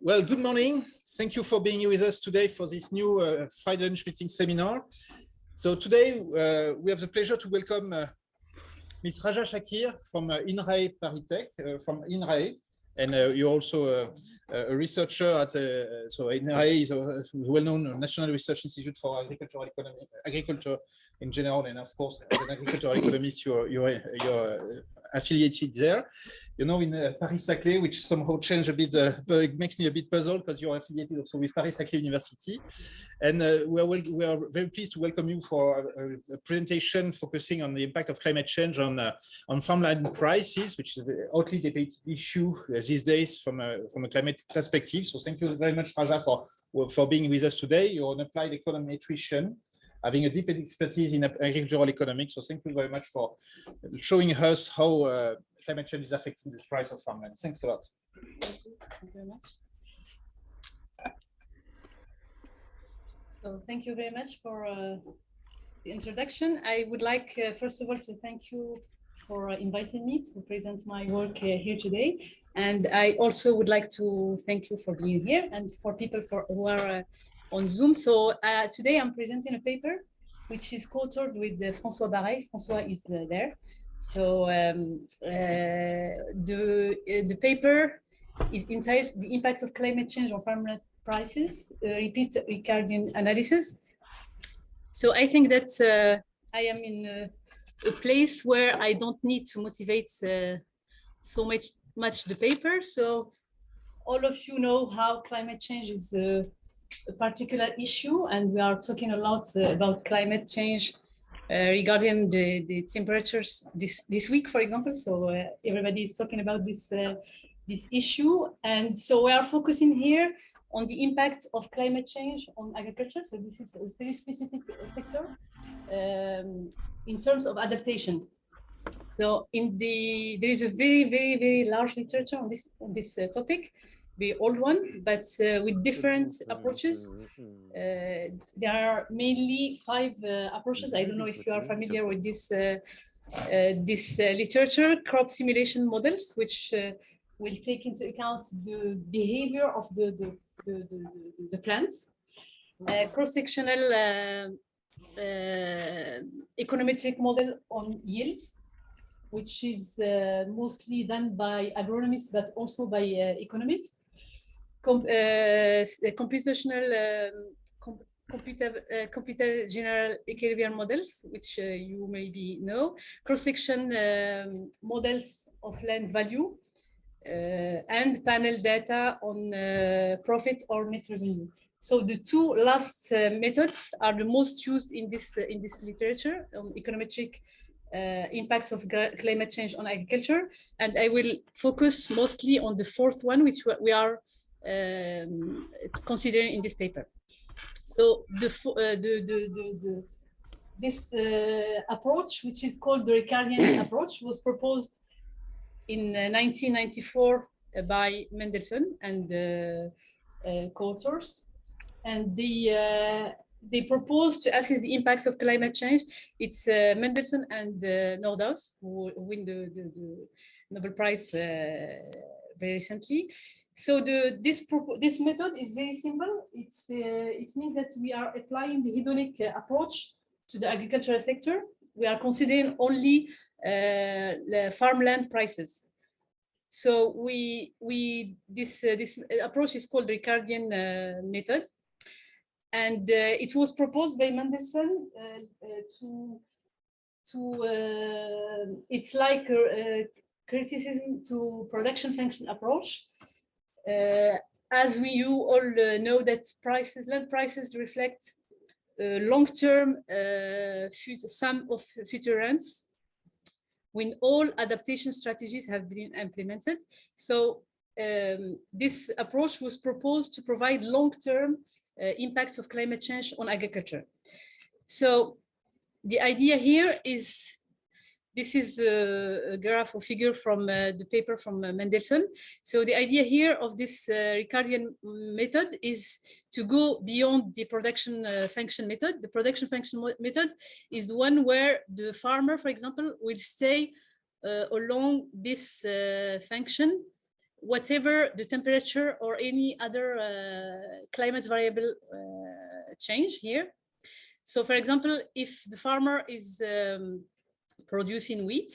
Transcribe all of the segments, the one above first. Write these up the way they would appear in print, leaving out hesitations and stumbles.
Well, good morning. Thank you for being here with us today for this new Friday lunch meeting seminar. So today we have the pleasure to welcome Ms. Raja Chakir from INRAE-AgroParisTech, from INRAE. And you're also a researcher at, so INRAE is a well-known National Research Institute for Agricultural Economy, agriculture in general, and of course, as an agricultural economist, you're affiliated there. You know, in Paris-Saclay, which somehow changed a bit, it makes me a bit puzzled because you're affiliated also with Paris-Saclay University. And we are very pleased to welcome you for a presentation focusing on the impact of climate change on farmland prices, which is a hotly debated issue these days from a climate perspective. So thank you very much, Raja, for being with us today. You're an applied econometrician, having a deep expertise in agricultural economics. So thank you very much for showing us how climate change is affecting the price of farmland. Thanks a lot. Thank you very much. So thank you very much for the introduction. I would like, first of all, to thank you for inviting me to present my work here today. And I also would like to thank you for being here and for people who are on Zoom. So today I'm presenting a paper which is co-authored with François Barret. François is there. So the paper is entitled "The Impact of Climate Change on Farmland Prices, Repeat Ricardienne Analysis." So I think that I am in a place where I don't need to motivate so much the paper. So all of you know how climate change is a particular issue, and we are talking a lot about climate change regarding the temperatures this week, for example. So everybody is talking about this issue, and so we are focusing here on the impact of climate change on agriculture. So this is a very specific sector in terms of adaptation. So there is a very large literature on this topic, the old one, but with different approaches. There are mainly 5 approaches. I don't know if you are familiar with this literature. Crop simulation models, which will take into account the behavior of the plants. Cross-sectional econometric model on yields, which is mostly done by agronomists, but also by economists. Computational computer general equilibrium models, which you maybe know. Cross-section models of land value, and panel data on profit or net revenue. So the 2 last methods are the most used in this literature on econometric impacts of climate change on agriculture, and I will focus mostly on the 4th one, which we are considering in this paper. So this approach, which is called the ricardienne approach, was proposed in 1994 by Mendelssohn and co-authors, and they proposed to assess the impacts of climate change. It's Mendelssohn and Nordhaus who win the Nobel Prize very recently. So this method is very simple. It means that we are applying the hedonic approach to the agricultural sector. We are considering only the farmland prices. So this approach is called the ricardienne method, and it was proposed by Mendelssohn it's like a criticism to production function approach. As you all know that land prices reflect long-term sum of future rents when all adaptation strategies have been implemented. So this approach was proposed to provide long-term impacts of climate change on agriculture. So the idea here is, this is a graph or figure from the paper from Mendelssohn. So the idea here of this ricardienne method is to go beyond the production function method. The production function method is the one where the farmer, for example, will stay along this function whatever the temperature or any other climate variable change here. So for example, if the farmer is producing wheat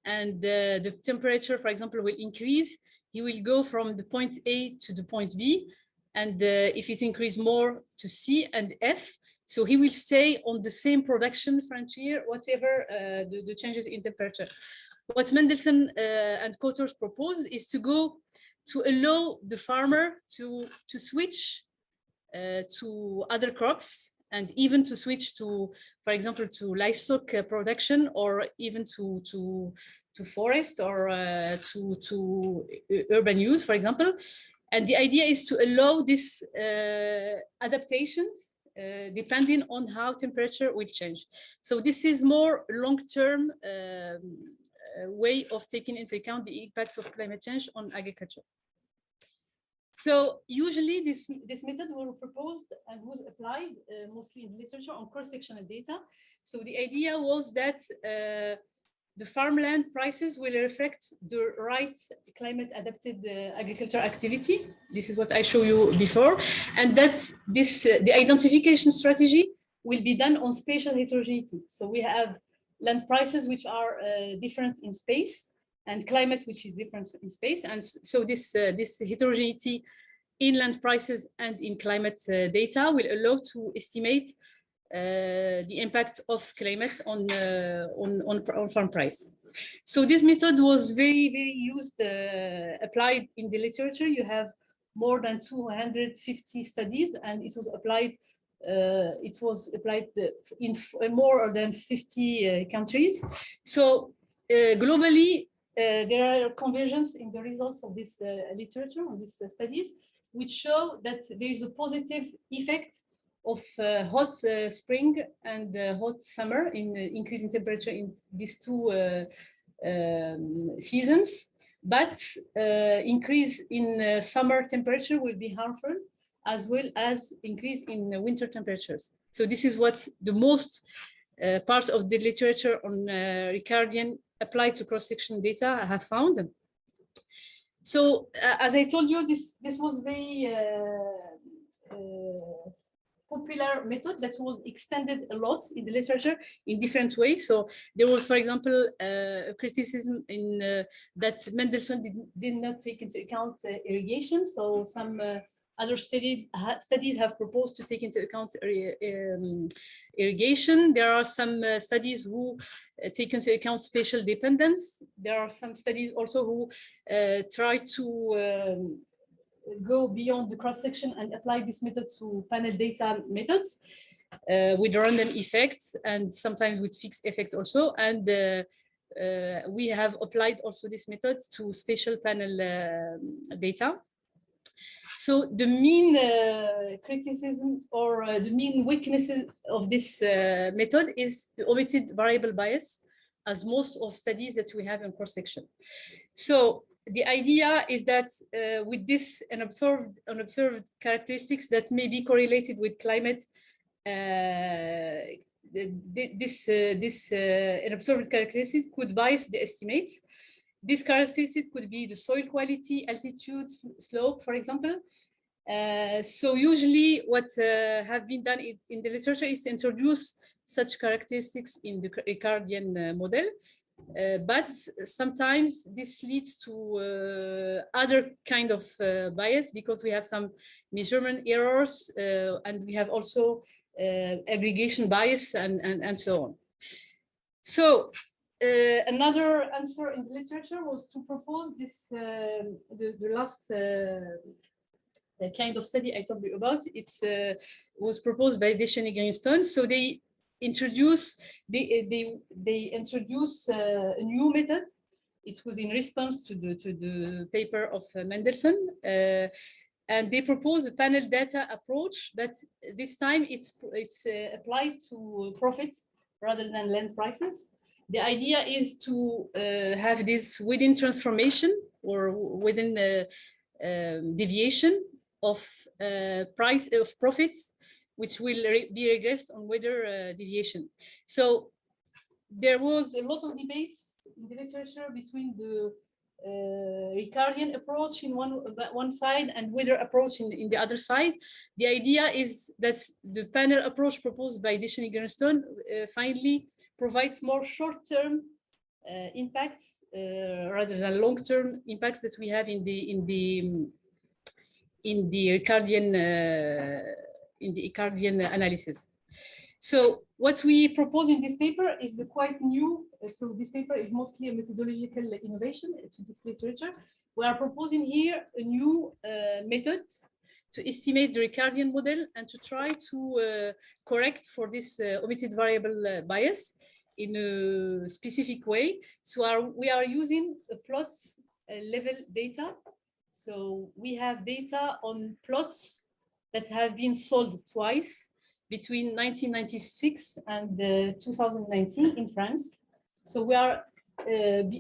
and the temperature, for example, will increase, he will go from the point A to the point B. And if it increases more to C and F, so he will stay on the same production frontier, whatever the changes in temperature. What Mendelssohn and co-authors proposed is to go to allow the farmer to switch to other crops, and even to switch to, for example, to livestock production, or even to forest, or to urban use, for example. And the idea is to allow these adaptations depending on how temperature will change. So this is more long-term way of taking into account the impacts of climate change on agriculture. So usually this method was proposed and was applied mostly in literature on cross-sectional data. So the idea was that the farmland prices will reflect the right climate adapted agriculture activity. This is what I showed you before. And that the identification strategy will be done on spatial heterogeneity. So we have land prices which are different in space, and climate which is different in space. And so this heterogeneity in land prices and in climate data will allow to estimate the impact of climate on farm price. So this method was very, very used, applied in the literature. You have more than 250 studies, and it was applied in more than 50 countries. So globally, there are convergence in the results of this literature, on these studies, which show that there is a positive effect of hot spring and hot summer in increasing temperature in these two seasons. But increase in summer temperature will be harmful, as well as increase in winter temperatures. So this is what the most part of the literature on ricardienne applied to cross-section data have found. So as I told you, this was very popular method that was extended a lot in the literature in different ways. So there was, for example, a criticism in that Mendelssohn did not take into account irrigation. So some other studies have proposed to take into account irrigation. There are some studies who take into account spatial dependence. There are some studies also who try to go beyond the cross-section and apply this method to panel data methods with random effects, and sometimes with fixed effects also. And we have applied also this method to spatial panel data. So the main criticism or the main weaknesses of this method is the omitted variable bias, as most of studies that we have in cross-section. So the idea is that with this unobserved characteristics that may be correlated with climate, this unobserved characteristic could bias the estimates. This characteristic could be the soil quality, altitude, slope, for example. So usually what have been done in the literature is to introduce such characteristics in the ricardienne model. But sometimes this leads to other kind of bias, because we have some measurement errors and we have also aggregation bias and so on. So another answer in the literature was to propose this, the last kind of study I told you about. It was proposed by Descheny Greenstone. So they introduce a new method. It was in response to the paper of Mendelssohn, and they propose a panel data approach, but this time it's applied to profits rather than land prices. The idea is to have this within transformation or within deviation of price of profits, which will be regressed on weather deviation. So there was a lot of debates in the literature between the ricardienne approach in one side and weather approach in the other side. The idea is that the panel approach proposed by Descheny-Gernstone finally provides more short-term impacts rather than long-term impacts that we have in the ricardienne analysis. So what we propose in this paper is quite new. So this paper is mostly a methodological innovation to this literature. We are proposing here a new method to estimate the ricardienne model and to try to correct for this omitted variable bias in a specific way. So we are using a plot level data. So we have data on plots that have been sold twice between 1996 and 2019 in France. So we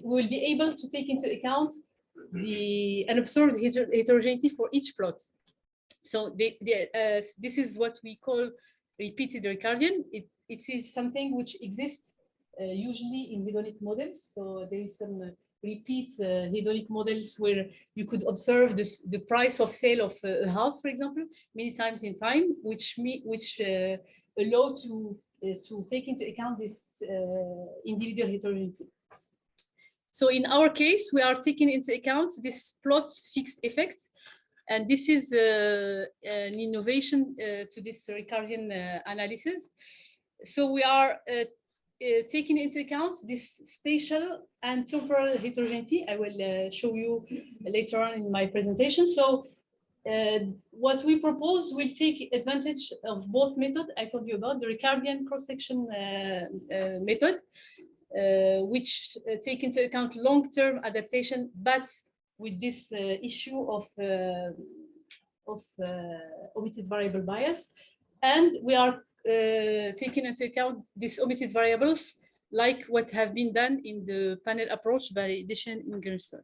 will be able to take into account the unobserved heterogeneity for each plot. So this is what we call repeated ricardienne. It is something which exists usually in hedonic models. So there is some repeat hedonic models where you could observe the price of sale of a house, for example, many times in time, which allow to take into account this individual heterogeneity. So in our case, we are taking into account this plot fixed effect, and this is an innovation to this ricardienne analysis. So we are taking into account this spatial and temporal heterogeneity. I will show you later on in my presentation. So what we propose will take advantage of both methods I told you about, the ricardienne cross-section method, which take into account long-term adaptation, but with this issue of omitted variable bias. And we are taking into account these omitted variables, like what have been done in the panel approach by Descheny-Gernstone.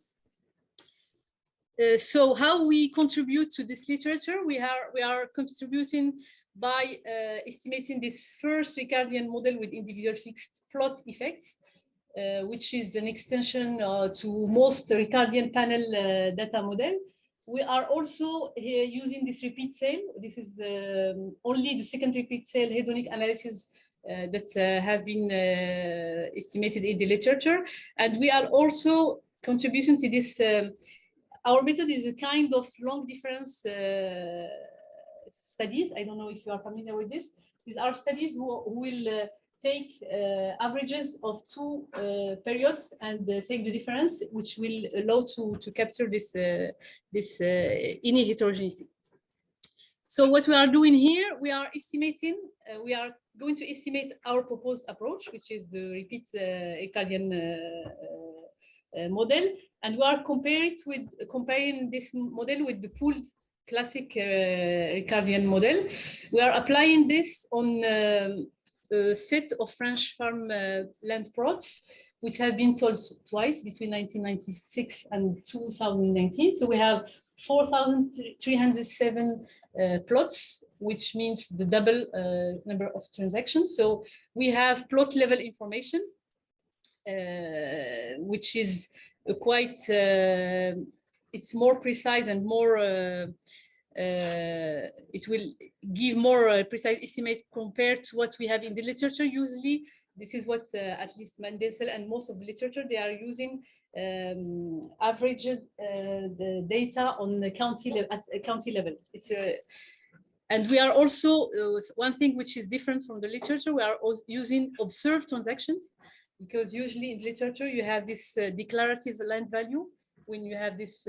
So how we contribute to this literature? We are contributing by estimating this first ricardienne model with individual fixed plot effects, which is an extension to most ricardienne panel data model. We are also here using this repeat sale. This is only the second repeat sale hedonic analysis that have been estimated in the literature. And we are also contributing to this. Our method is a kind of long difference studies. I don't know if you are familiar with this. These are studies who will take averages of two periods and take the difference, which will allow to capture this any heterogeneity. So what we are doing here, we are estimating, we are going to estimate our proposed approach, which is the repeat ricardienne model, and we are comparing this model with the pooled classic ricardienne model. We are applying this on a set of French farmland plots, which have been sold twice between 1996 and 2019. So we have 4,307 plots, which means the double number of transactions. So we have plot level information, which is quite, it's more precise and more, it will give more precise estimates compared to what we have in the literature. Usually, this is what at least Mandelsel and most of the literature, they are using average the data on the county at a county level. It's and we are also one thing which is different from the literature. We are also using observed transactions, because usually in literature you have this declarative land value when you have this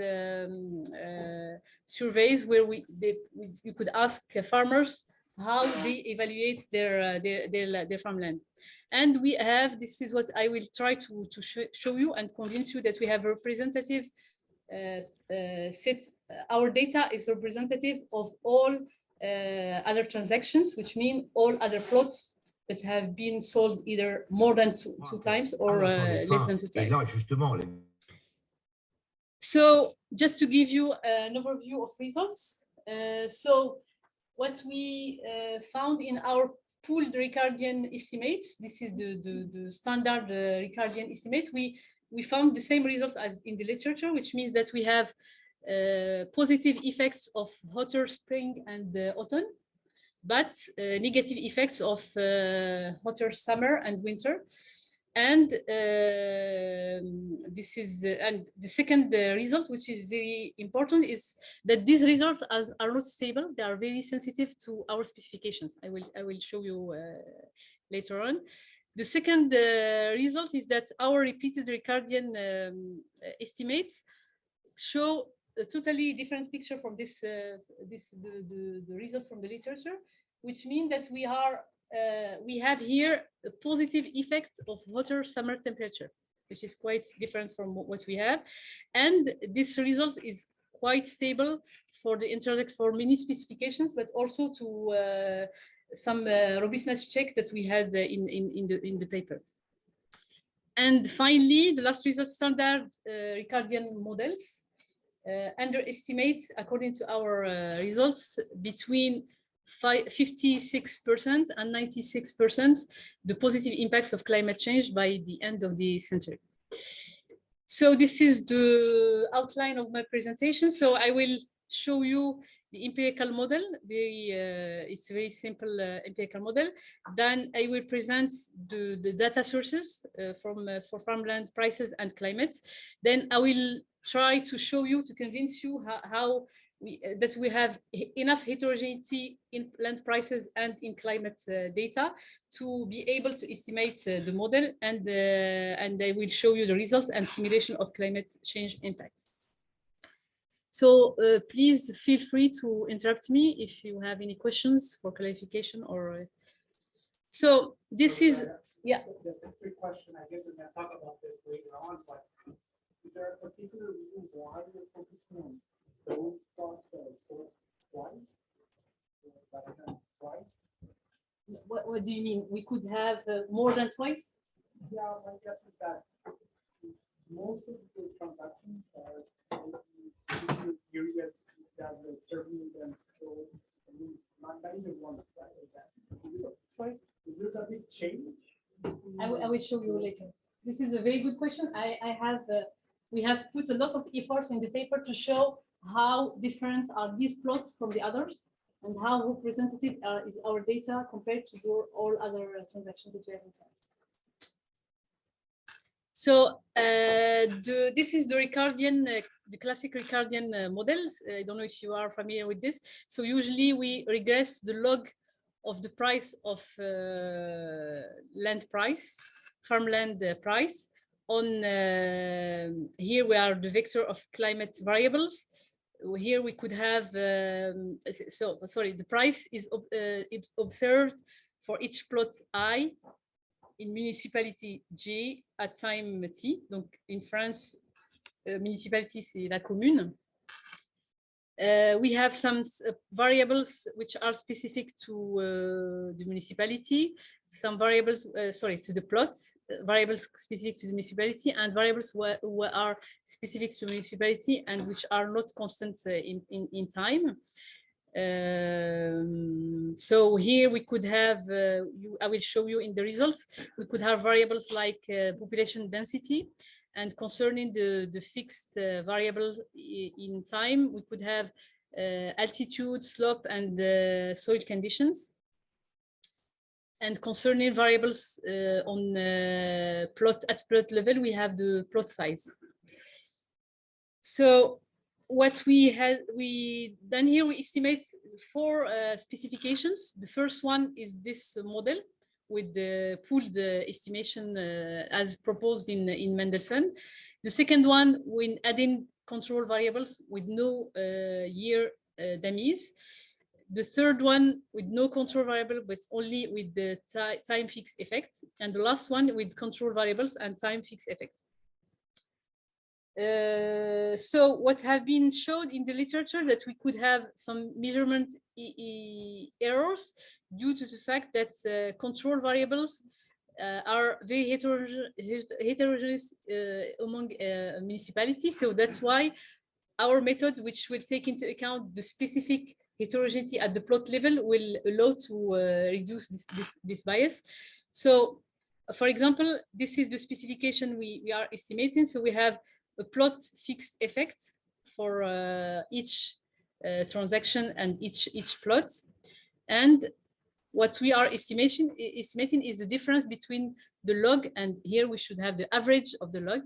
surveys where you could ask farmers how they evaluate their farmland. And we have, this is what I will try to show you and convince you that we have a representative set. Our data is representative of all other transactions, which mean all other plots that have been sold either more than two times or less than 2 times. So just to give you an overview of results. So what we found in our pooled ricardienne estimates, this is the standard ricardienne estimates. We we found the same results as in the literature, which means that we have positive effects of hotter spring and autumn, but negative effects of hotter summer and winter. And this is and the second result, which is very important, is that these results are not stable. They are very sensitive to our specifications. I will show you later on. The second result is that our repeated ricardienne estimates show a totally different picture from the results from the literature, which means that we have here a positive effect of hotter summer temperature, which is quite different from what we have. And this result is quite stable for the introduction for many specifications, but also to some robustness check that we had in the paper. And finally, the last result, standard ricardienne models underestimate, according to our results, between 56% and 96% the positive impacts of climate change by the end of the century. So this is the outline of my presentation. So I will show you the empirical model. It's a very simple empirical model. Then I will present the data sources for farmland prices and climate. Then I will try to show you, to convince you how that we have enough heterogeneity in land prices and in climate data to be able to estimate the model, and I will show you the results and simulation of climate change impacts. So please feel free to interrupt me if you have any questions for clarification or. So this is, yeah. Just a quick question. I guess we're going to talk about this later on, but is there a particular reason why you're focusing on those plots that are sort twice, rather than twice? What do you mean? We could have more than twice? Yeah, my guess is that most of the transactions are period that the serving them so not even once, right? I guess. Sorry? Is there a big change? I will show you later. This is a very good question. We have put a lot of effort in the paper to show how different are these plots from the others and how representative is our data compared to all other transactions that we have in France. So this is the ricardienne, the classic ricardienne models. I don't know if you are familiar with this. So usually we regress the log of the price of land price, farmland price. On here we are the vector of climate variables. Here we could have the price is observed for each plot I in municipality J at time T. Donc in France, municipality c'est la commune. We have some variables which are specific to the municipality, some variables, to the plots, variables specific to the municipality, and variables who are specific to municipality and which are not constant in time. So here we could have, I will show you in the results, we could have variables like population density. And concerning the fixed variable in time, we could have altitude, slope, and soil conditions. And concerning variables on plot level, we have the plot size. So what we done here, we estimate 4 specifications. The first one is this model with the pooled estimation as proposed in Mendelssohn. The second one, when adding control variables with no year dummies. The third one with no control variable, but only with the time fixed effect. And the last one with control variables and time fixed effect. So what have been shown in the literature that we could have some measurement errors due to the fact that control variables are very heterogeneous among municipalities. So that's why our method, which will take into account the specific heterogeneity at the plot level, will allow to reduce this bias. So for example, this is the specification we are estimating. So we have a plot fixed effect for each transaction and each plot. And what we are estimating is the difference between the log, and here we should have the average of the log.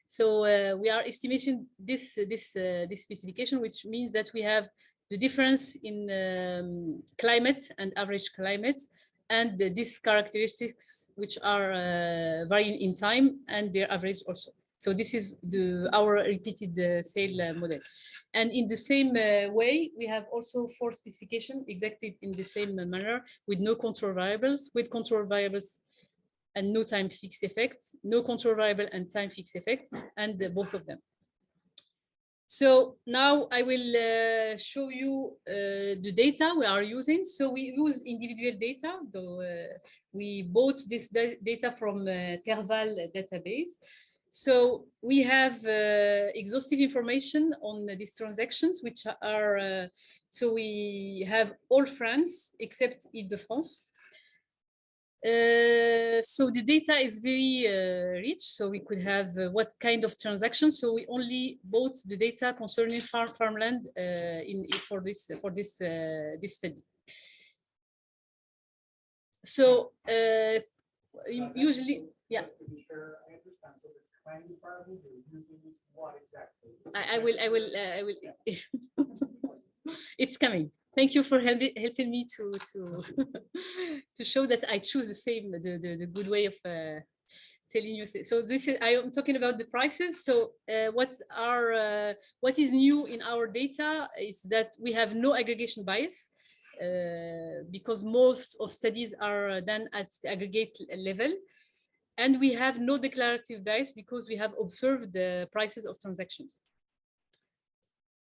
So we are estimating this specification, which means that we have the difference in climate and average climate, and these characteristics which are varying in time and their average also. So this is our repeated sale model. And in the same way, we have also 4 specifications exactly in the same manner, with no control variables, with control variables and no time fixed effects, no control variable and time fixed effect, and both of them. So now I will show you the data we are using. So we use individual data, though we bought this data from Terval database. So we have exhaustive information on these transactions, which are, so we have all France except Île-de-France. So the data is very rich, so we could have what kind of transactions. So we only bought the data concerning farmland for this study. So usually, yeah. Just to be sure, I understand. So the kind of farming you're using what exactly? I will. It's coming. Thank you for helping me to to show that I choose the good way of telling you. So this is, I am talking about the prices. So what is new in our data is that we have no aggregation bias, because most of studies are done at the aggregate level. And we have no declarative bias because we have observed the prices of transactions.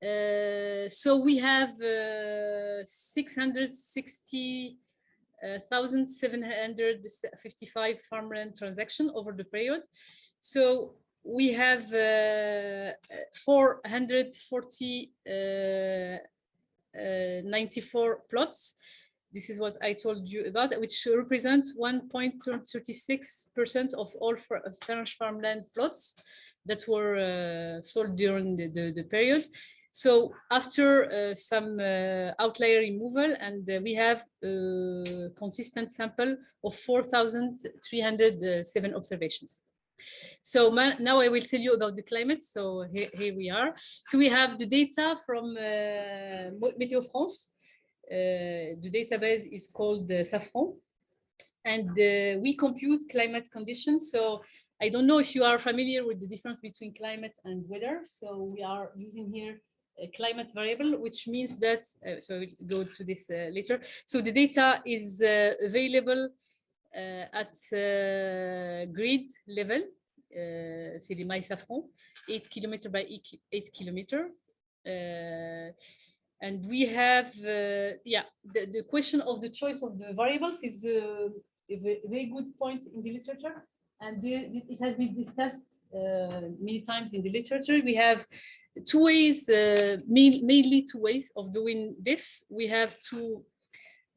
So we have 660,755 farmland transactions over the period. So we have 494 plots. This is what I told you about, which represent 1.36% of all French farmland plots that were sold during the period. So after some outlier removal, and we have a consistent sample of 4,307 observations. So now I will tell you about the climate. So here we are. So we have the data from Météo France. The database is called Safran, and we compute climate conditions. So I don't know if you are familiar with the difference between climate and weather. So we are using here a climate variable, which means that, so I will go to this later. So the data is available at grid level, c'est les mailles Safran, 8 km by 8 km. And we have, the question of the choice of the variables is a very good point in the literature. And it has been discussed many times in the literature. We have 2 ways, mainly 2 ways of doing this. We have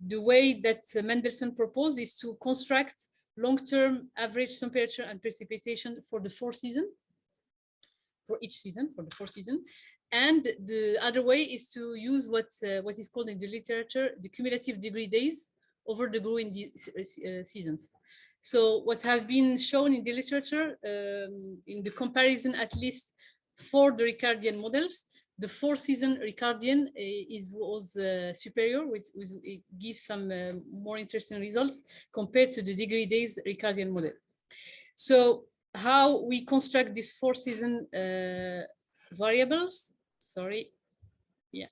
the way that Mendelssohn proposed is to construct long-term average temperature and precipitation for the 4 seasons, for each season, for the 4 seasons. And the other way is to use what is called in the literature the cumulative degree days over the growing seasons. So what has been shown in the literature, in the comparison at least for the ricardienne models, the 4-season ricardienne was superior, which it gives some more interesting results compared to the degree days ricardienne model. So how we construct these 4-season variables? Sorry, yeah.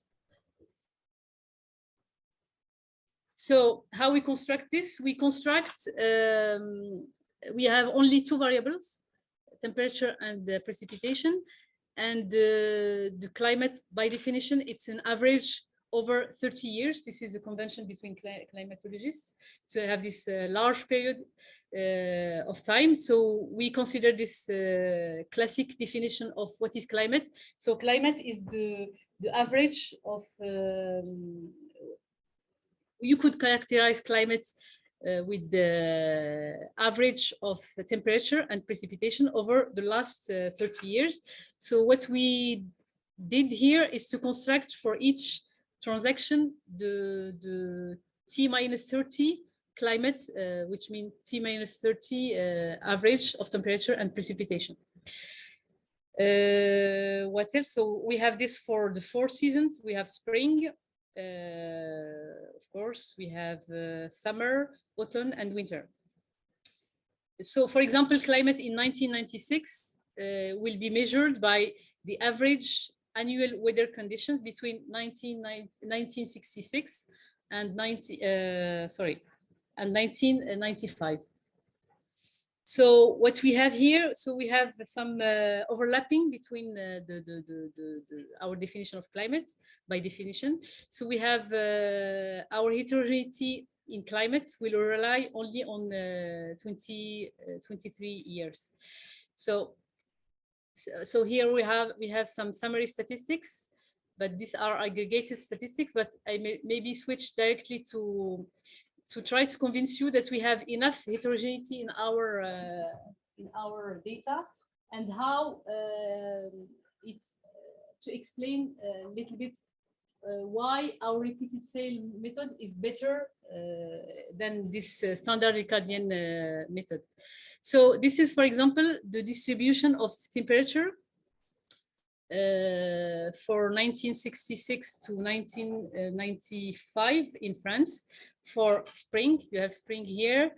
So how we construct this? We construct, we have only 2 variables, temperature and precipitation. And the climate, by definition, it's an average over 30 years. This is a convention between climatologists to have this large period of time. So we consider this classic definition of what is climate. So climate is the average of, you could characterize climate with the average of temperature and precipitation over the last 30 years. So what we did here is to construct for each transaction the T-30 climate, which means T-30 average of temperature and precipitation. What else? So we have this for the 4 seasons. We have spring, of course, we have summer, autumn, and winter. So, for example, climate in 1996 will be measured by the average annual weather conditions between 1966 and 1995. So what we have here, so we have some overlapping between our definition of climate by definition. So we have our heterogeneity in climate will rely only on 23 years. So here we have some summary statistics, but these are aggregated statistics. But I maybe switch directly to try to convince you that we have enough heterogeneity in our data, and how it's to explain a little bit why our repeated sale method is better than this standard ricardienne method. So this is, for example, the distribution of temperature for 1966 to 1995 in France. For spring, you have spring here,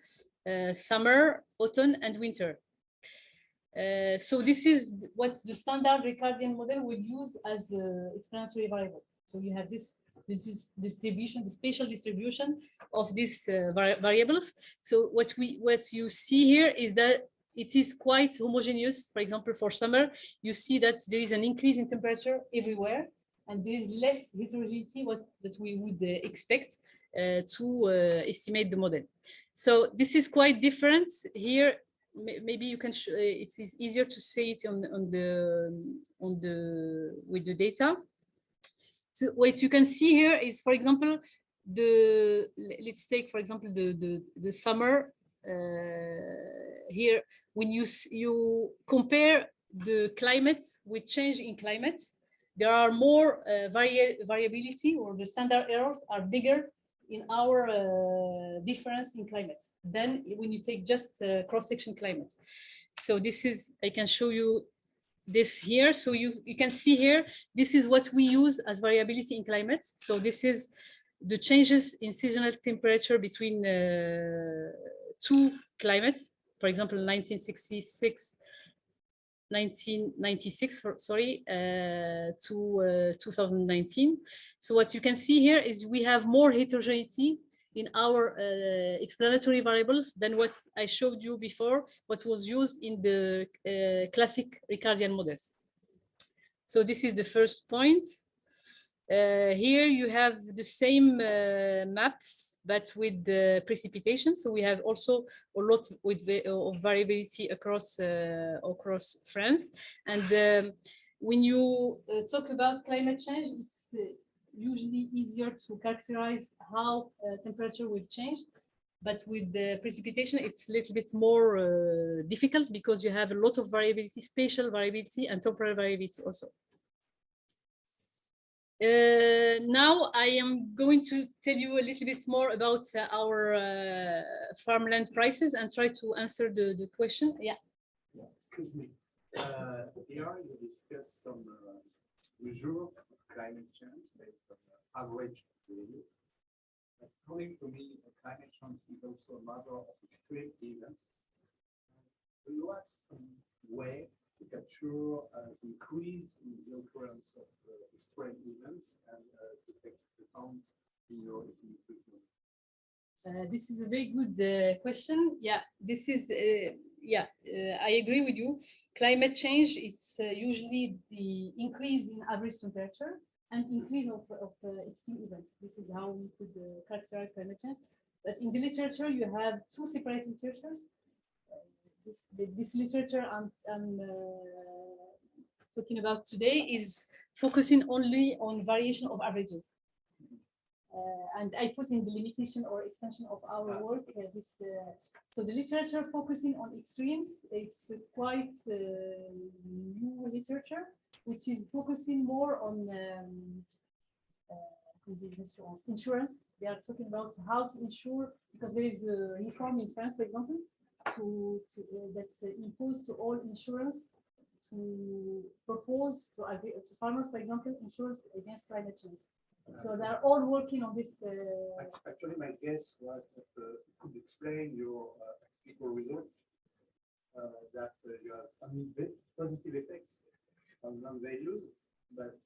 summer, autumn, and winter. So this is what the standard ricardienne model will use as explanatory variable. So you have this is distribution, the spatial distribution of these variables. So what you see here is that it is quite homogeneous. For example, for summer, you see that there is an increase in temperature everywhere, and there is less heterogeneity that we would expect to estimate the model. So this is quite different here. Maybe you can. It is easier to say it with the data. So what you can see here is, for example, let's take, for example, the summer. Here, when you compare the climate with change in climate, there are more variability, or the standard errors are bigger in our difference in climate than when you take just cross-section climate. So this is, I can show you this here. So you can see here, this is what we use as variability in climate. So this is the changes in seasonal temperature between 2 climates, for example, 1996, sorry, to 2019. So what you can see here is we have more heterogeneity in our explanatory variables than what I showed you before, what was used in the classic ricardienne models. So this is the first point. Here you have the same maps, but with the precipitation. So we have also a lot of variability across France. And when you talk about climate change, it's usually easier to characterize how temperature will change. But with the precipitation, it's a little bit more difficult, because you have a lot of variability, spatial variability and temporal variability also. Now I am going to tell you a little bit more about our farmland prices and try to answer the question. Yeah. Excuse me. Here you discuss some measure of climate change based on average values. According to me, climate change is also a matter of extreme events. Do you have some way to capture the increase in the occurrence of extreme events and to take account in your equipment? This is a very good question. Yeah, this is, I agree with you. Climate change, it's usually the increase in average temperature and increase of extreme events. This is how we could characterize climate change. But in the literature, you have 2 separate literatures. This literature I'm talking about today is focusing only on variation of averages. And I put in the limitation or extension of our work. So the literature focusing on extremes, it's quite new literature, which is focusing more on insurance. They are talking about how to insure, because there is a reform in France, for example, that impose to all insurance to propose to farmers, for example, insurance against climate change. So they are all working on this. Actually, my guess was that you could explain your technical results, that you have positive effects on non-values, but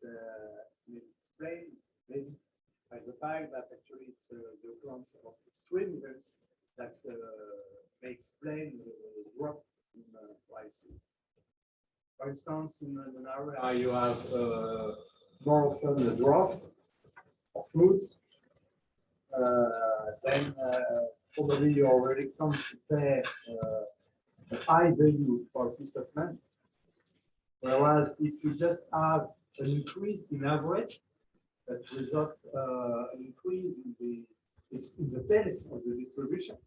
explain maybe by the fact that actually it's the occurrence of extreme events that may explain the drop in prices. For instance, in an area you have more often a drop of fruits, then probably you already come to pay a high value for a piece of land. Whereas if you just have an increase in average, that results an increase in the tails of the distribution,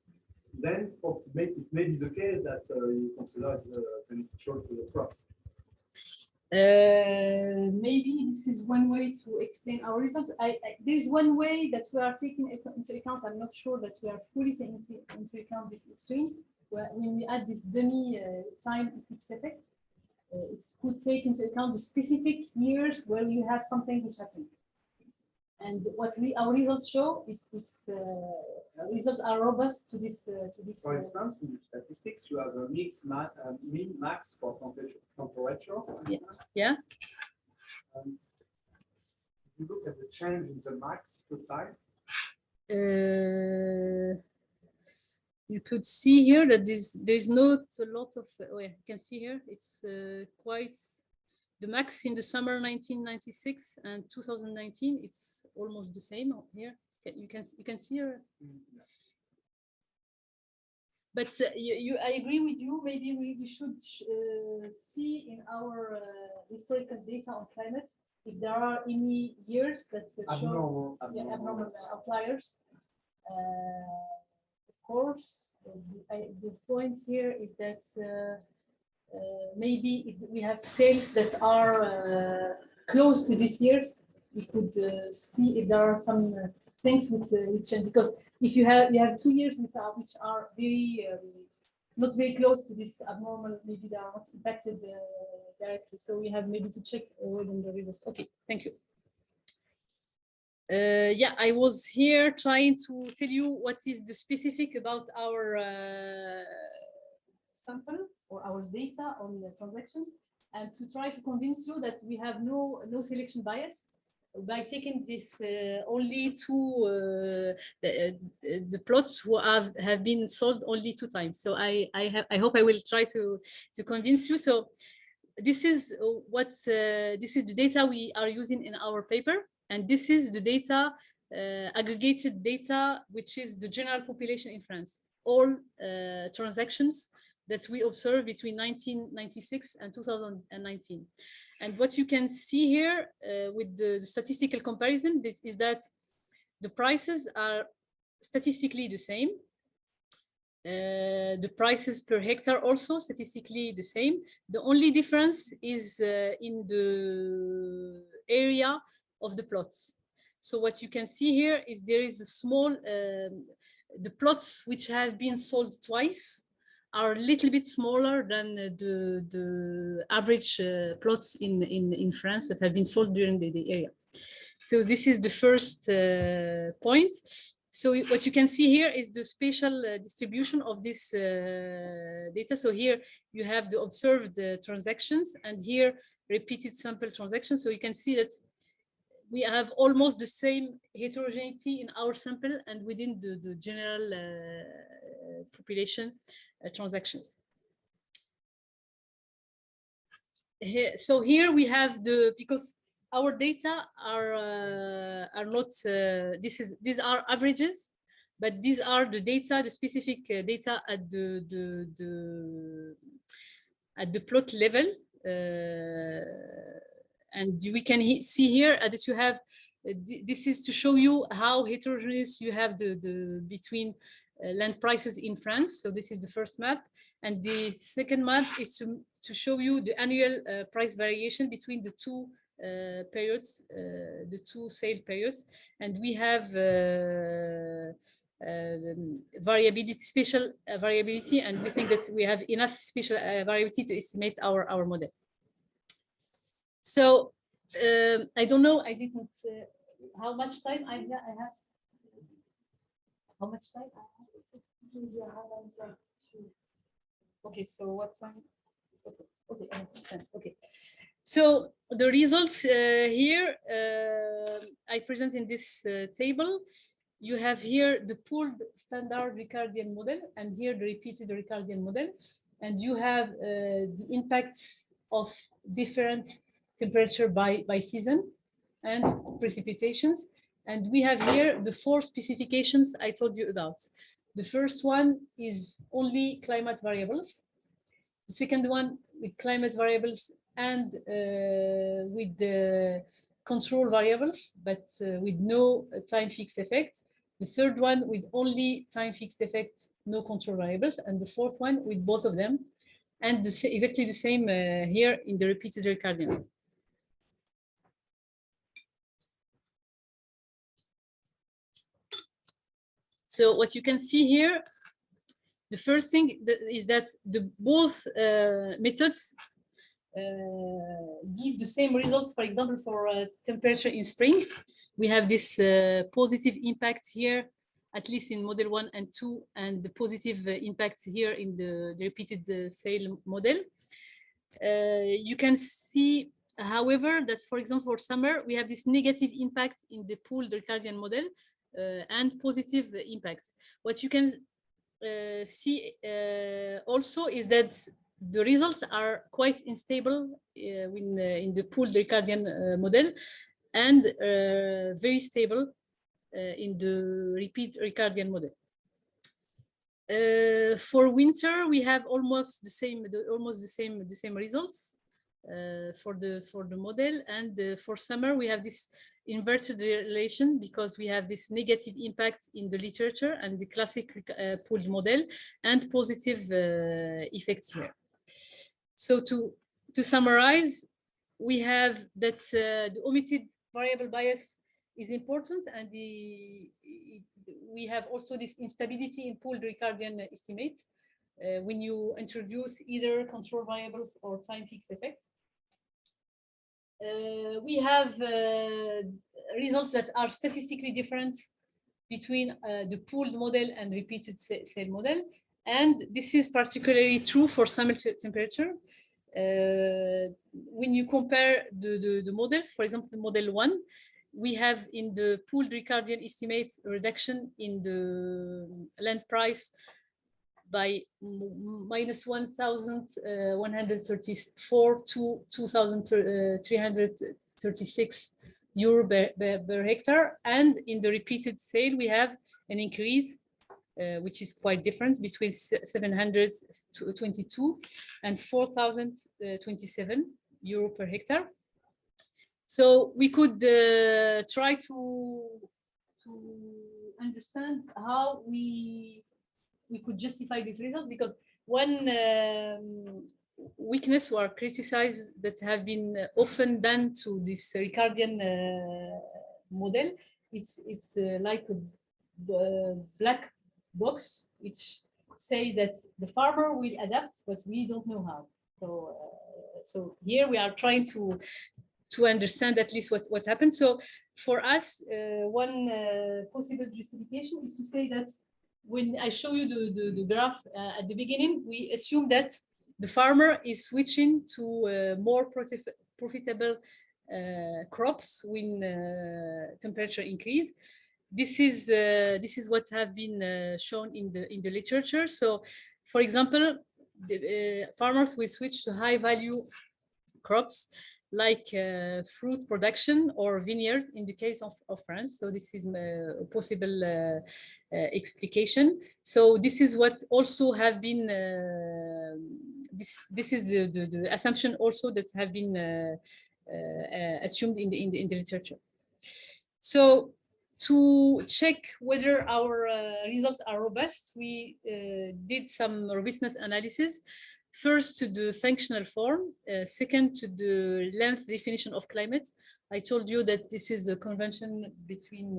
then it may be the case that you consider it beneficial to the crops. Maybe this is one way to explain our results. There's one way that we are taking into account. I'm not sure that we are fully taking into account these extremes. When we add this dummy time effect, it could take into account the specific years where you have something which happened. And what our results show is results are robust to this. For instance, in statistics, you have a mean max for temperature. Yes. Yeah. If you look at the change in the max per time. You could see here that there's not a lot of. You can see here it's quite. The max in the summer 1996 and 2019, it's almost the same here. You can see here. But I agree with you. Maybe we should see in our historical data on climate if there are any years that show abnormal outliers. Of course, the point here is that. Maybe if we have sales that are close to these years, we could see if there are some things which change. Because if you have 2 years which are very not very close to this abnormal, maybe they are not impacted directly. So we have maybe to check within the result. Okay, thank you. Yeah, I was here trying to tell you what is the specific about our sample or our data on the transactions, and to try to convince you that we have no selection bias by taking this only two the plots who have been sold only 2 times. So I hope I will try to convince you. So this is this is the data we are using in our paper, and this is the data aggregated data, which is the general population in France, all transactions that we observed between 1996 and 2019. And what you can see here with the statistical comparison is that the prices are statistically the same. The prices per hectare also statistically the same. The only difference is in the area of the plots. So what you can see here is there is a small, the plots which have been sold twice are a little bit smaller than the average plots in France that have been sold during the area. So this is the first point. So what you can see here is the spatial distribution of this data. So here you have the observed transactions, and here repeated sample transactions. So you can see that we have almost the same heterogeneity in our sample and within the general population transactions. So here we have because our data are not these are averages, but these are the data, the specific data at the plot level, and we can see here that you have This is to show you how heterogeneous you have between land prices in France. So this is the first map. And the second map is to show you the annual price variation between the two periods, the two sale periods. And we have variability, spatial variability, and we think that we have enough spatial variability to estimate our model. So I don't know, I didn't, how much time I have? How much time I have? Okay, so what time? Okay, I understand. Okay. So the results here, I present in this table. You have here the pooled standard ricardienne model, and here the repeated ricardienne model. And you have the impacts of different temperature by season and precipitations. And we have here the 4 specifications I told you about. The first one is only climate variables. The second one with climate variables and with the control variables, but with no time fixed effect. The third one with only time fixed effect, no control variables. And the fourth one with both of them. And exactly the same here in the repeated ricardienne. So what you can see here, the first thing is that both methods give the same results. For example, for temperature in spring, we have this positive impact here, at least in model 1 and 2, and the positive impact here in the repeated sale model. You can see, however, that for example, for summer, we have this negative impact in the pooled ricardienne model and positive impacts. What you can see also is that the results are quite unstable in the pooled ricardienne model, and very stable in the repeat ricardienne model. For winter, we have almost the same results for the model, and for summer we have this inverted relation because we have this negative impact in the literature and the classic pooled model, and positive effects here. So to summarize, we have that the omitted variable bias is important, and we have also this instability in pooled ricardienne estimate when you introduce either control variables or time fixed effects. We have results that are statistically different between the pooled model and repeated sale model, and this is particularly true for summer temperature. When you compare the models, for example, model 1, we have in the pooled ricardienne estimate a reduction in the land price by minus 1,134 to 2,336 euro per hectare, and in the repeated sale we have an increase which is quite different between 722 and 4,027 euro per hectare. So we could try to understand how we could justify this result, because one weakness or criticized that have been often done to this ricardienne model, it's like a black box which say that the farmer will adapt, but we don't know how. So here we are trying to understand at least what happened. So for us, one possible justification is to say that when I show you the graph at the beginning, we assume that the farmer is switching to more profitable crops when temperature increase. This is what have been shown in the literature. So, for example, the farmers will switch to high value crops like fruit production or vineyard in the case of France. So this is a possible explication. So this is what also have been, this is the assumption also that have been assumed in the literature. So to check whether our results are robust, we did some robustness analysis. First to the functional form, second to the length definition of climate. I told you that this is a convention between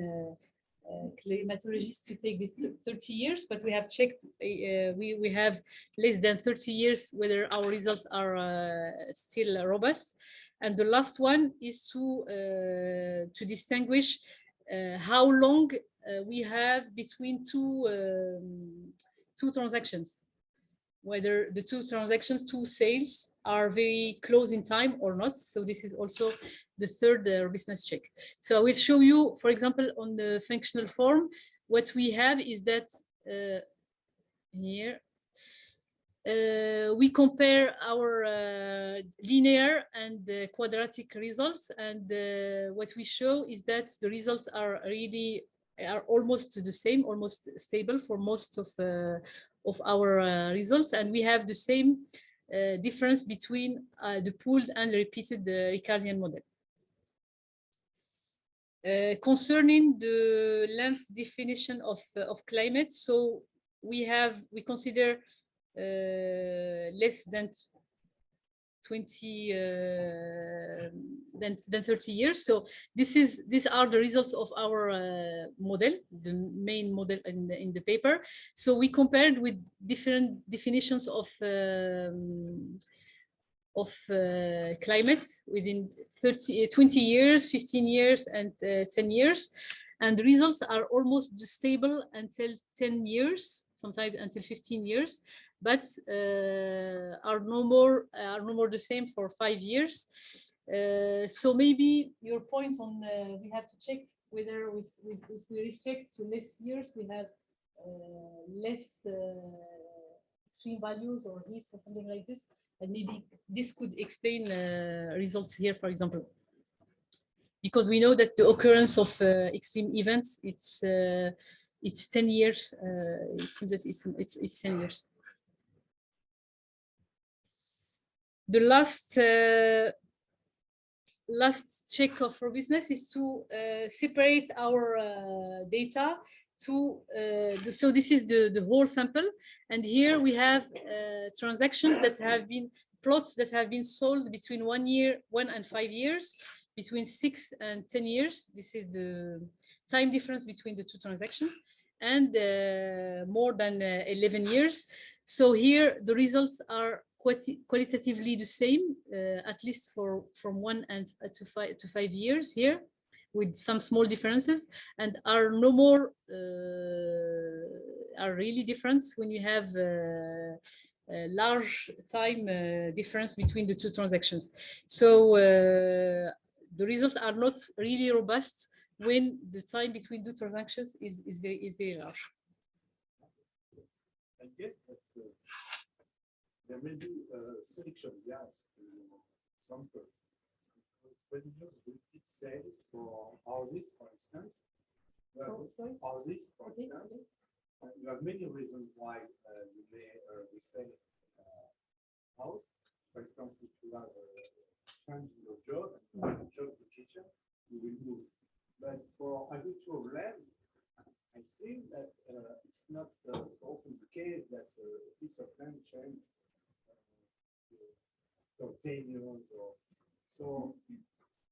climatologists to take this 30 years, but we have checked, we have less than 30 years whether our results are still robust. And the last one is to distinguish how long we have between two transactions, whether the two transactions, two sales, are very close in time or not. So this is also the third robustness check. So I will show you, for example, on the functional form, what we have is that here, we compare our linear and quadratic results, and what we show is that the results are almost the same, almost stable for most of our results, and we have the same difference between the pooled and repeated ricardienne model. Concerning the length definition of climate, so we consider less than 20 than 30 years. So these are the results of our model, the main model in the paper. So we compared with different definitions of climate within 20 years, 15 years, and 10 years. And the results are almost stable until 10 years, sometimes until 15 years, but are no more the same for 5 years. So maybe your point on we have to check whether if we restrict to less years, we have less extreme values or heats or something like this, and maybe this could explain results here, for example. Because we know that the occurrence of extreme events, it's 10 years. It seems that it's 10 years. The last check of robustness is to separate our data to so this is the whole sample, and here we have transactions that have been plots that have been sold between 1 and 5 years, between 6 and 10 years. This is the time difference between the two transactions, and more than 11 years. So here the results are qualitatively the same, at least from 1 to 5 years here, with some small differences, and are no more are really different when you have a large time difference between the two transactions. So the results are not really robust when the time between two transactions is very large. I guess that there may be a selection bias in sample. When you use repeat sales for houses, for instance, houses, for instance, you have many reasons why you may resell house. For instance, if you have a change in your job, a job location, you will move. But for agricultural land, I think that it's not so often the case that a piece of land change for 10 years or so.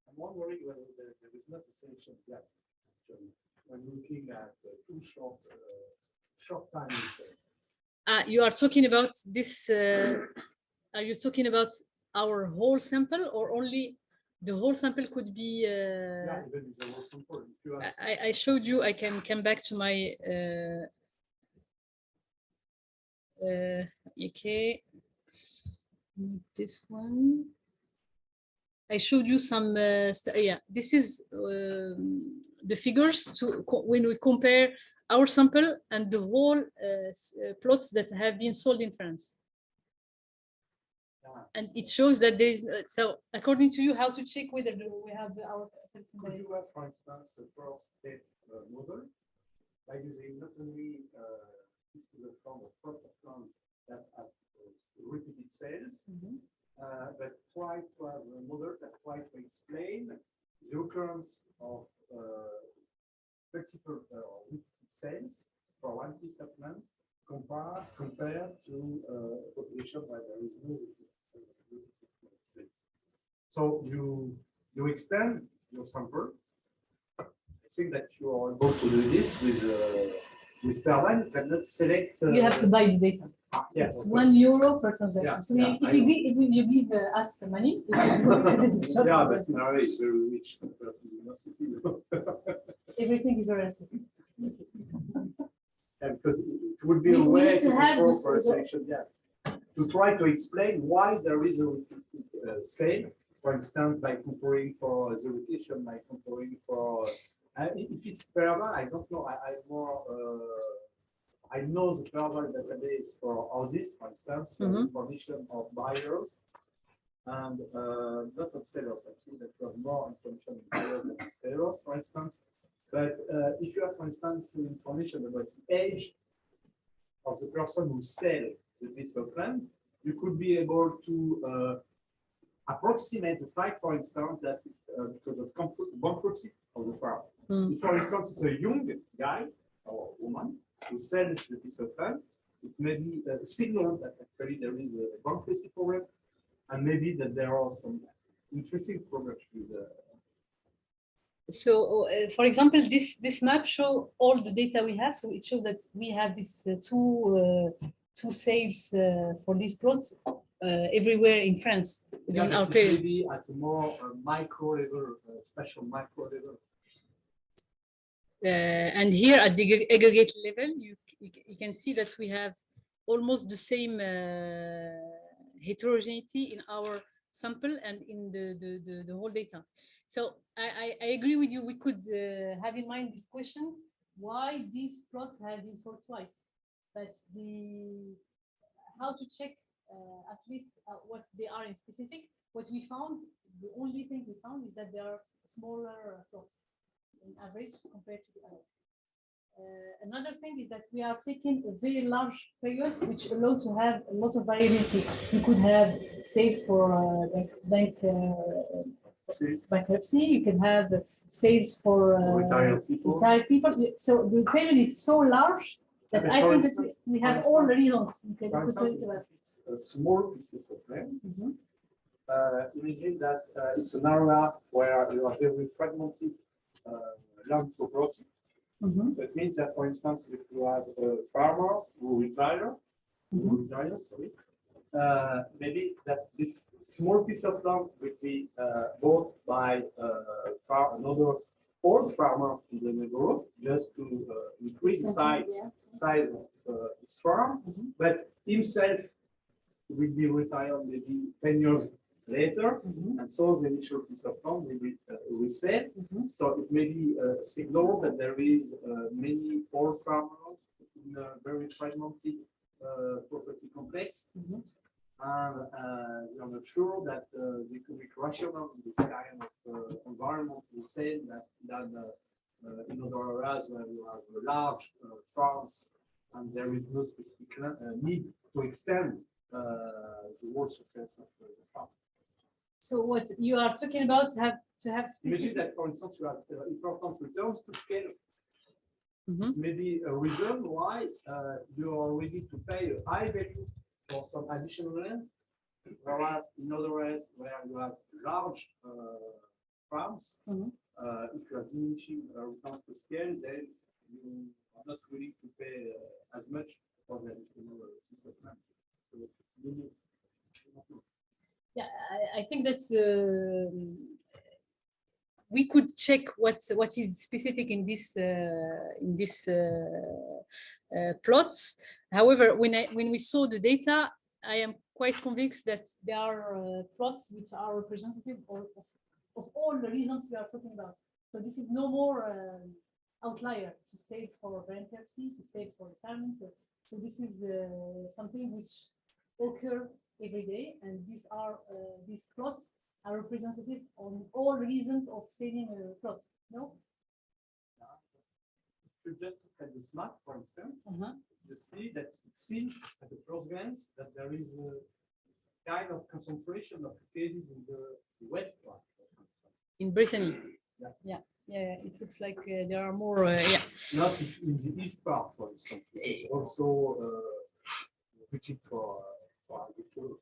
I'm wondering whether there is not a solution yet, actually, when looking at too short time. You are talking about this. Are you talking about our whole sample, or only the whole sample could be? Yeah, even the whole sample. If you have... I showed you. I can come back to my. Okay, this one. I showed you some. Yeah, this is the figures to when we compare our sample and the whole plots that have been sold in France. And it shows that there is, so according to you, how to check whether we have our. Could you have, for instance, a first step model by using not only this is a form of plot of lands that have repeated sales, but try to have a model that try to explain the occurrence of multiple sales for one piece of land compared to population where there is no sales. So you extend your sample. I think that you are able to do this with per line. You cannot select. You have to buy the data. Yeah, it's €1 per transaction. Yeah, So yeah, if you give us the money, yeah, but INRAE is very rich compared to the university. Everything is relative. Yeah, because it would be a way to have this, for a selection, yeah, to try to explain why there is a sale, for instance, by comparing for the location, by comparing for if it's Perva, I don't know. I know the Perva database for houses, for instance, for information of buyers and not on sellers. I think that you have more information on buyers than sellers, for instance. But if you have, for instance, information about the age of the person who sells the piece of land, you could be able to approximate the fact, for instance, that it's because of bankruptcy of the farm. If, for instance, it's a young guy or woman who sells the piece of land, it may be a signal that actually there is a bankruptcy problem, and maybe that there are some interesting problems with So, for example, this map shows all the data we have. So it shows that we have these two sales for these plots everywhere in France. Yeah, our period. Maybe at a more micro level, special micro level. And here at the aggregate level, you can see that we have almost the same heterogeneity in our sample and in the whole data. So I agree with you. We could have in mind this question: why these plots have been sold twice? But how to check at least what they are in specific? What we found, the only thing we found is that there are smaller plots in average compared to the others. Another thing is that we are taking a very large period, which allows to have a lot of variability. You could have sales for bankruptcy. You can have sales for retired people. So the period is so large that I think that we have all the reasons. It's a small pieces of land. Imagine that it's an area where you are very fragmented land property. That means that, for instance, if you have a farmer who retires, maybe that this small piece of land will be bought by another old farmer in the neighborhood just to increase the size of his farm, but himself will be retired maybe 10 years later, and so the initial piece of land will be resale. So it may be a signal that there is many old farmers in a very fragmented property complex, and we are not sure that the economic rationale in this kind of environment is the same than in other areas where you have large farms and there is no specific need to extend the whole surface of the farm. So what you are talking about have to have specific... Imagine that, for instance, you have important returns to scale. Maybe a reason why you are ready to pay a high value for some additional land, whereas in other areas where you have large farms, if you are diminishing returns to scale, then you are not willing to pay as much for the additional piece of land. So, yeah, I think that we could check what is specific in this plots. However, when we saw the data, I am quite convinced that there are plots which are representative of all the reasons we are talking about. So this is no more outlier to save for bankruptcy, to save for retirement. So this is something which occur every day, and these plots are representative on all reasons of saving a plot. No? If you just look at this map, for instance, you see that it seems at the first glance that there is a kind of concentration of cases in the west part. In Brittany. Yeah. Yeah, it looks like there are more. Yeah. Not in the east part, for instance. It's also reaching for agriculture.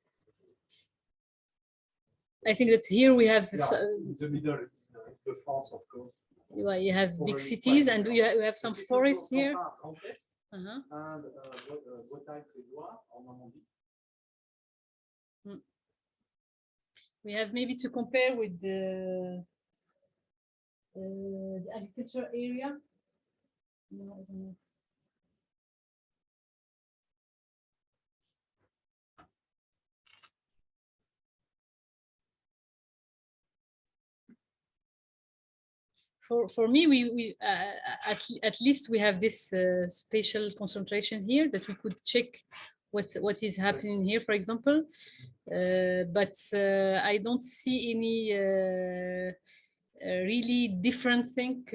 I think that here we have in the middle, the France, of course. You have big cities, and we have some forests here. And we have maybe to compare with the agriculture area. No, I don't know. For me, we at least we have this spatial concentration here that we could check what is happening here, for example. But I don't see any really different thing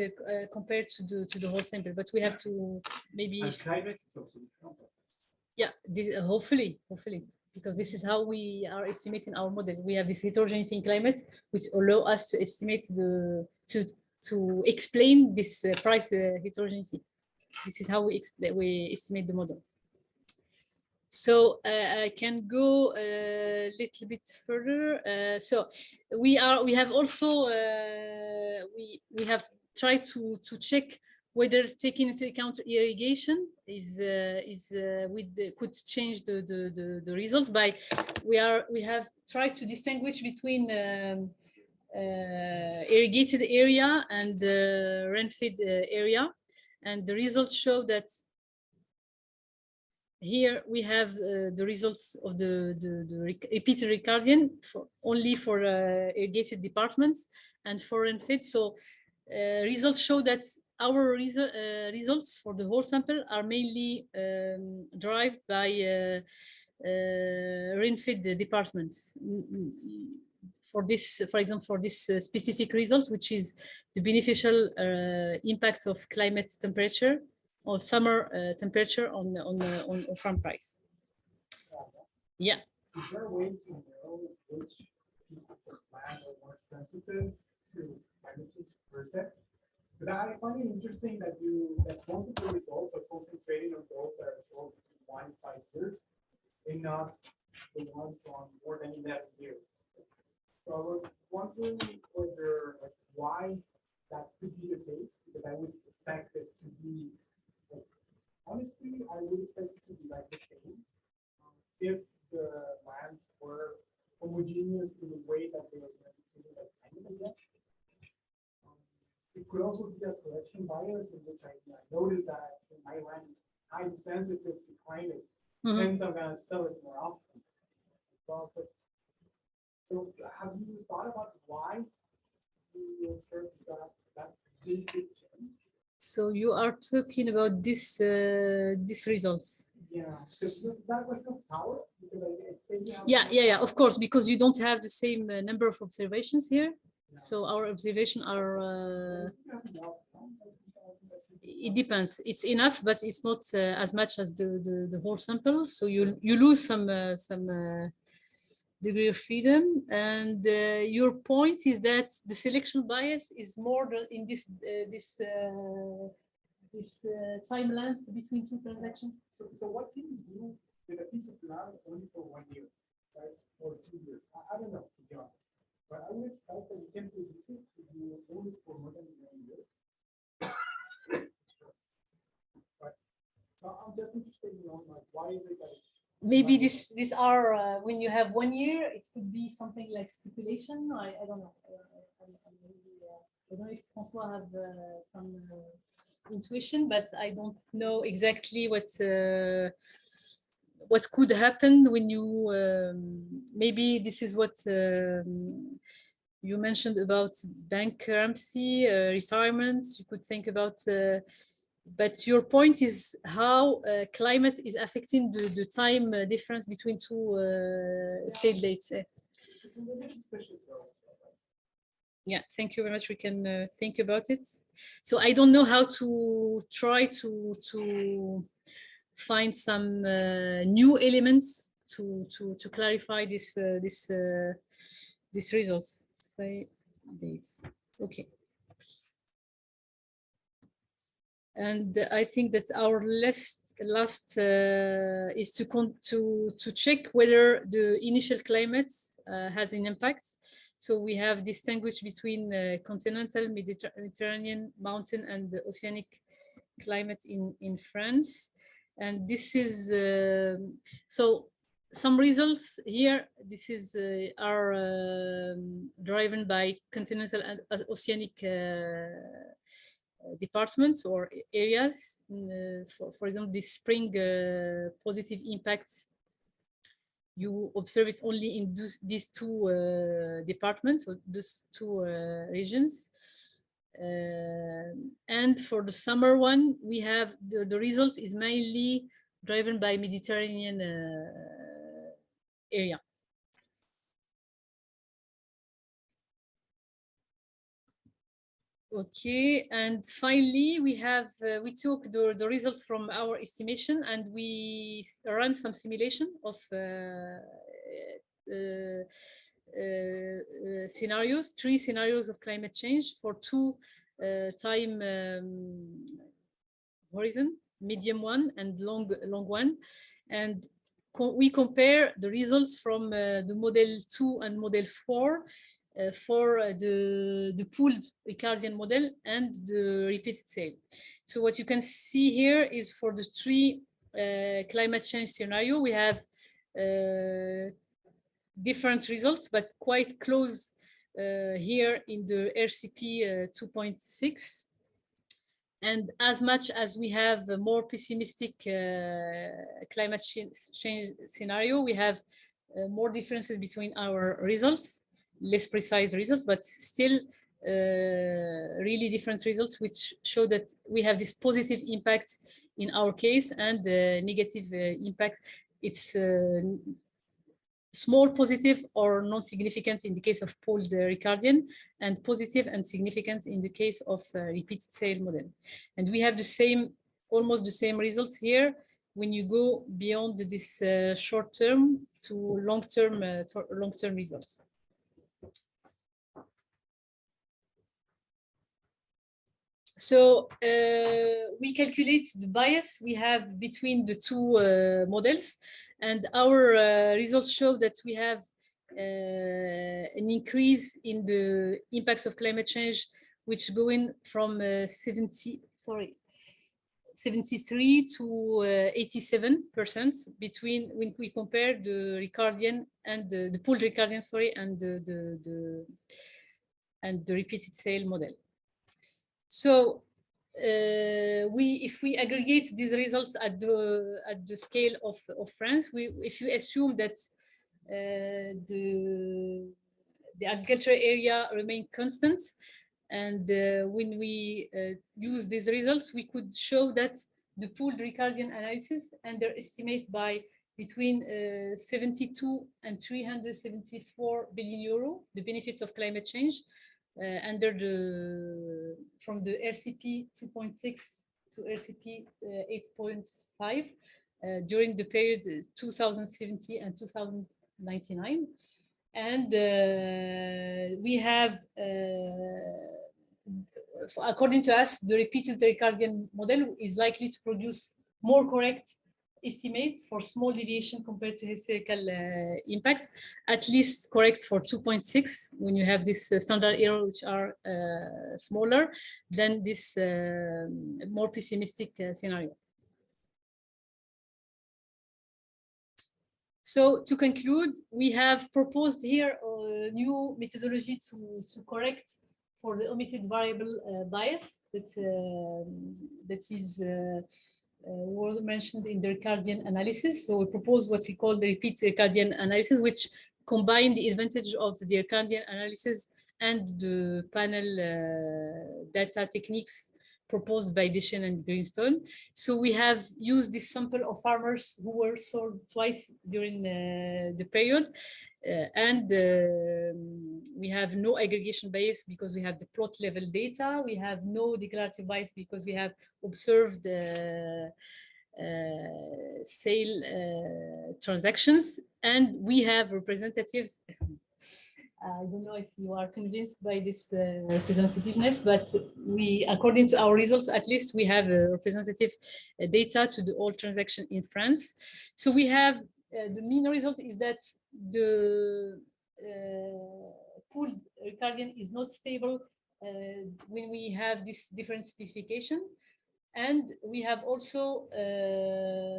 compared to the whole sample. But we have to maybe. And climate is also different. Yeah, this, hopefully, because this is how we are estimating our model. We have this heterogeneity in climate, which allow us to estimate to explain this price heterogeneity. This is how we estimate the model. So I can go a little bit further. So we have also we have tried to check whether taking into account irrigation could change the results. By we have tried to distinguish between irrigated area and rain-fed area, and the results show that here we have the results of the repeated ricardienne only for irrigated departments and for rain-fed. So results show that our results for the whole sample are mainly derived by rain-fed departments. For this, for example, for this specific result, which is the beneficial impacts of climate temperature or summer temperature on farm price. Yeah. Is there a way to know which pieces of land are more sensitive to climate change per se? Because I find it interesting that most of the results are concentrating on those that are sold between 1 and 5 years, and not the ones on more than 11 years. So I was wondering whether, like, why that could be the case, because I would expect it to be, like, honestly, I would expect it to be like the same if the lands were homogeneous in the way that they were treated like climate, I guess. It could also be a selection bias in which I noticed that my land is highly sensitive to climate, hence I'm going to sell it more often. Well, but so have you thought about why you observed that big change? So you are talking about these results. Yeah, because that question of power. Yeah. Of course, because you don't have the same number of observations here. Yeah. So our observations are. It depends. It's enough, but it's not as much as the whole sample. So you lose some degree of freedom, and your point is that the selection bias is more in this time length between two transactions. So what can you do with a piece of land only for 1 year, right, or 2 years? I don't know, to be honest, but I would expect that you can produce it to do only for more than 1 year. But so I'm just interested in knowing, like, why is it that it's maybe these are when you have 1 year, it could be something like speculation. I don't know. I don't know if Francois have some intuition, but I don't know exactly what could happen when you maybe this is what you mentioned about bankruptcy, retirements. You could think about. But your point is how climate is affecting the time difference between two sale dates. Yeah, thank you very much. We can think about it. So I don't know how to try to find some new elements to clarify this results. Say this. Okay. And I think that our last is to check whether the initial climate has an impact. So we have distinguished between continental, Mediterranean, mountain, and the oceanic climate in France. And this is so some results here. This is are driven by continental and oceanic departments or areas. For example, this spring positive impacts, you observe it only in these two departments, or these two regions. And for the summer one, we have the results is mainly driven by Mediterranean area. Okay, and finally, we have we took the results from our estimation, and we run some simulation of scenarios, 3 scenarios of climate change for 2 time horizon, medium one and long one, and we compare the results from the model 2 and model 4 for the pooled ricardienne model and the repeated sale. So what you can see here is for the 3 climate change scenario, we have different results, but quite close here in the RCP 2.6. And as much as we have a more pessimistic climate change scenario, we have more differences between our results, less precise results, but still really different results, which show that we have this positive impact in our case and negative impact. It's small positive or non-significant in the case of pooled ricardienne, and positive and significant in the case of repeated sale model. And we have the same, almost the same results here when you go beyond this short-term to long-term results. So we calculate the bias we have between the 2 models, and our results show that we have an increase in the impacts of climate change, which go in from 73 to 87% between when we compare the ricardienne and the pooled ricardienne, and the repeated sale model. So if we aggregate these results at the scale of France, if you assume that the agricultural area remain constant, and when we use these results, we could show that the pooled ricardienne analysis and their estimate by between 72 and 374 billion euro, the benefits of climate change, under from the RCP 2.6 to RCP 8.5 during the period 2070 and 2099. And we have, according to us, the repeated ricardienne model is likely to produce more correct estimates for small deviation compared to historical impacts, at least correct for 2.6 when you have this standard error, which are smaller than this more pessimistic scenario. So to conclude, we have proposed here a new methodology to correct for the omitted variable bias that is were mentioned in the ricardienne analysis. So we propose what we call the repeat ricardienne analysis, which combine the advantage of the ricardienne analysis and the panel data techniques proposed by Deschen and Greenstone. So we have used this sample of farmers who were sold twice during the period, and we have no aggregation bias because we have the plot level data. We have no declarative bias because we have observed sale transactions, and we have representative I don't know if you are convinced by this representativeness, but according to our results, at least we have representative data to the all transaction in France. So we have the mean result is that the pooled ricardienne is not stable when we have this different specification. And we have also a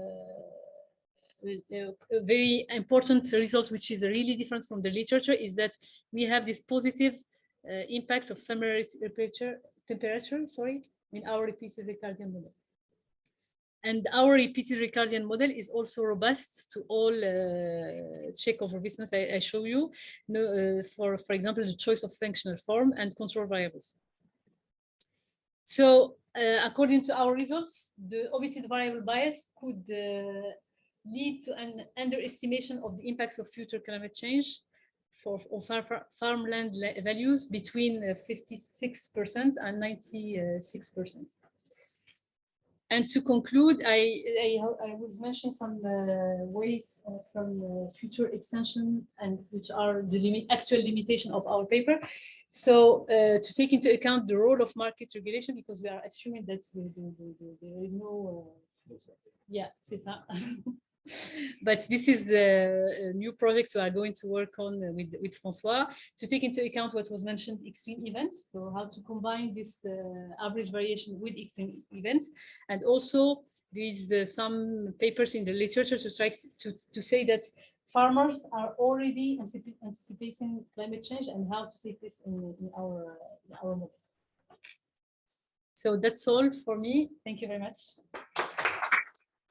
very important result, which is really different from the literature, is that we have this positive impact of summer temperature, in our repeated ricardienne model. And our repeated ricardienne model is also robust to all check over business I show you, for example, the choice of functional form and control variables. So according to our results, the omitted variable bias could lead to an underestimation of the impacts of future climate change for farmland values between 56% and 96%. And to conclude, I was mentioning some ways of some future extension, and which are the actual limitation of our paper. So to take into account the role of market regulation, because we are assuming that there is no, yeah, c'est ça. But this is the new project we are going to work on with François, to take into account what was mentioned, extreme events. So how to combine this average variation with extreme events. And also there is some papers in the literature to try to say that farmers are already anticipating climate change and how to take this in our model. So that's all for me. Thank you very much.